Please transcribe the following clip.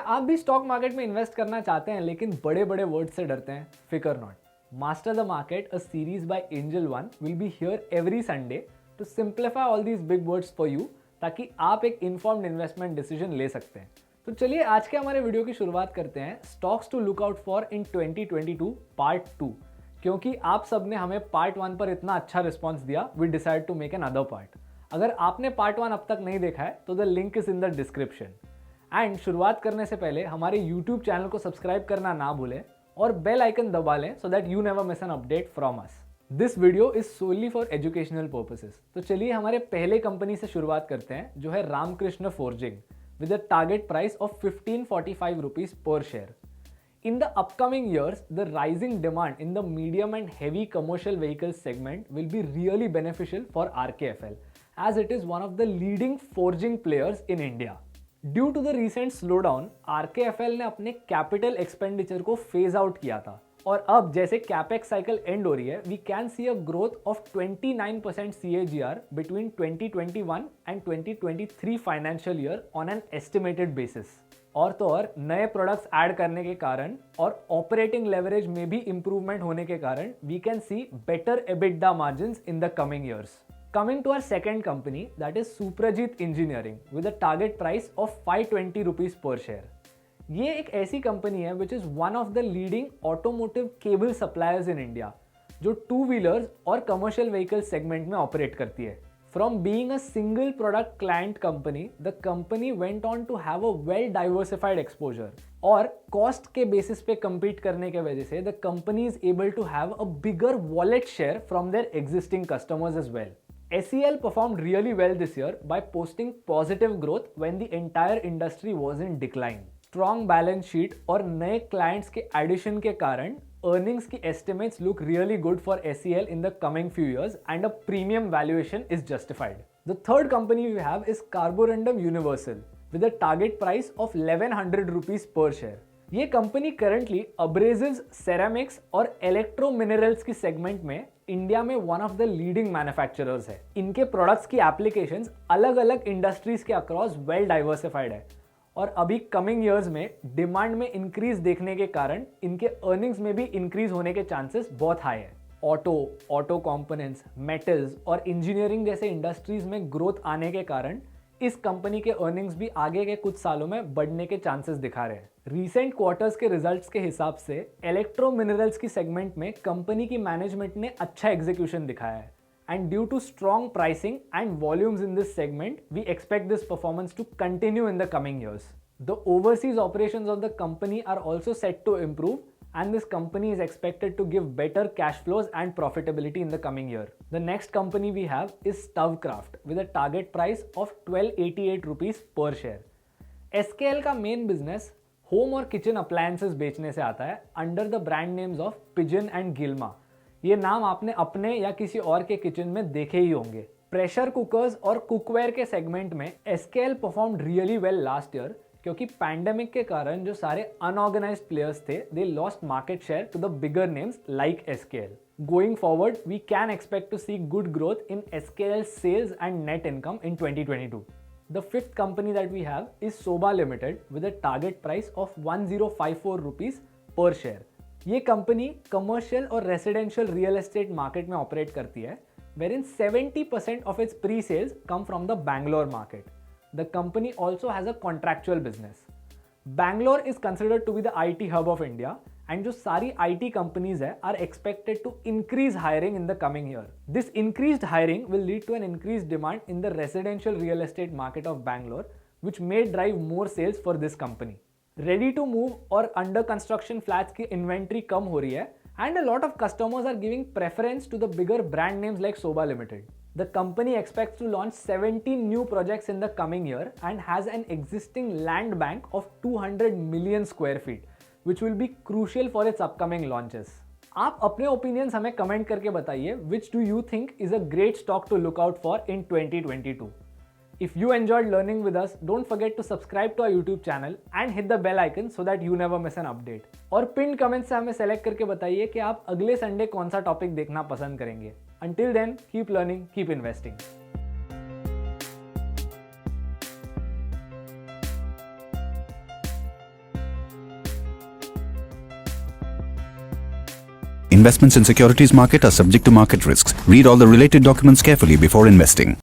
आप भी stock market में इन्वेस्ट करना चाहते हैं लेकिन बड़े बड़े वर्ड से डरते हैं? फिकर not. Master the market, a series by Angel One, will be here every Sunday to simplify all these big words for you, ताकि आप एक इन्फॉर्म्ड इन्वेस्टमेंट डिसीजन ले सकते हैं। तो चलिए आज के हमारे वीडियो की शुरुआत करते हैं stocks to look out for in 2022 part 2। क्योंकि आप सब ने हमें पार्ट 1 पर इतना अच्छा रिस्पॉन्स दिया, we decide to make another part. अगर आपने पार्ट 1 अब तक नहीं देखा है तो the link is in the description. And शुरुआत करने से पहले हमारे YouTube चैनल को सब्सक्राइब करना ना भूलें और बेल आइकन दबा लें so that you never miss an update from us. This video is solely for educational purposes. तो चलिए हमारे पहले कंपनी से शुरुआत करते हैं, जो है Ramkrishna forging, with a target price of 1545 rupees per share. In the upcoming years, the rising demand in the medium and heavy commercial vehicle segment will be really beneficial for RKFL, as it is one of the leading forging players in India. Due to the recent slowdown, RKFL ने अपने capital expenditure को phase out किया था, और अब जैसे capex cycle and हो रही है, we can see a growth of 29% CAGR between 2021 and 2023 financial year on an estimated basis. और तो और नए प्रोडक्ट्स ऐड करने के कारण और ऑपरेटिंग लेवरेज में भी इंप्रूवमेंट होने के कारण we can see better EBITDA margins in the coming years. Coming to our second company, that is Suprajit Engineering, with a target price of 520 rupees per share. ये एक ऐसी कंपनी है which is one of the leading automotive cable suppliers in India, जो two wheelers और commercial vehicle segment में operate करती है। From being a single product client company, the company went on to have a well diversified exposure, और cost के basis पे compete करने के वजह से the company is able to have a bigger wallet share from their existing customers as well. SEL performed really well this year by posting positive growth when the entire industry was in decline. Strong balance sheet और नए clients के addition के कारण earnings की estimates look really good for SEL in the coming few years and a premium valuation is justified. The third company we have is Carborundum Universal with a target price of 1100 rupees per share. ये company currently abrasives, ceramics और electro minerals की segment में India में one of the leading manufacturers है. इनके products की applications अलग अलग इंडस्ट्रीज के अक्रॉस वेल डाइवर्सिफाइड है, और अभी कमिंग ईयर्स में डिमांड में इंक्रीज देखने के कारण इनके अर्निंग्स में भी इंक्रीज होने के चांसेस बहुत हाई है. ऑटो कंपोनेंट्स, मेटल्स और इंजीनियरिंग जैसे इंडस्ट्रीज में ग्रोथ आने के कारण इस कंपनी के अर्निंग्स भी आगे के कुछ सालों में बढ़ने के चांसेस दिखा रहे हैं. रीसेंट क्वार्टर्स के रिजल्ट्स के हिसाब से इलेक्ट्रो मिनरल्स की सेगमेंट में कंपनी की मैनेजमेंट ने अच्छा एग्जीक्यूशन दिखाया है, and due to strong pricing and volumes in this segment, we expect this performance to continue in the coming years. The overseas operations of the company are also set to improve, and this company is expected to give better cash flows and profitability in the coming year. The next company we have is Stavcraft with a target price of 1288 rupees per share. SKL का main business home और kitchen appliances बेचने से आता है under the brand names of Pigeon and Gilma. ये नाम आपने अपने या किसी और के किचन में देखे ही होंगे. प्रेशर कुकर्स और कुकवेयर के सेगमेंट में SKL performed really well last year, क्योंकि पैंडेमिक के कारण जो सारे अनऑर्गेनाइज्ड प्लेयर्स थे, they lost market share to the bigger names like SKL. Going forward we can expect to see good growth in SKL sales and net income in 2022. The fifth company that we have is Sobha Limited with a target price of 1054 rupees per share. ये company commercial और residential real estate market में operate करती है, wherein 70% of its pre-sales come from the Bangalore market. The company also has a contractual business. Bangalore is considered to be the IT hub of India, and जो सारी IT companies है are expected to increase hiring in the coming year. This increased hiring will lead to an increased demand in the residential real estate market of Bangalore, which may drive more sales for this company. Ready to move और under construction flats की inventory कम हो रही है, and a lot of customers are giving preference to the bigger brand names like Sobha Limited. The company expects to launch 17 new projects in the coming year and has an existing land bank of 200 million square feet, which will be crucial for its upcoming launches. आप अपने opinions हमें comment करके बताइए, which do you think is a great stock to look out for in 2022. If you enjoyed learning with us, don't forget to subscribe to our YouTube channel and hit the bell icon so that you never miss an update. और pin comment से हमें select करके बताइए कि आप अगले Sunday कौन सा टॉपिक देखना पसंद करेंगे. Until then, keep learning, keep investing. Investments in securities market are subject to market risks. Read all the related documents carefully before investing.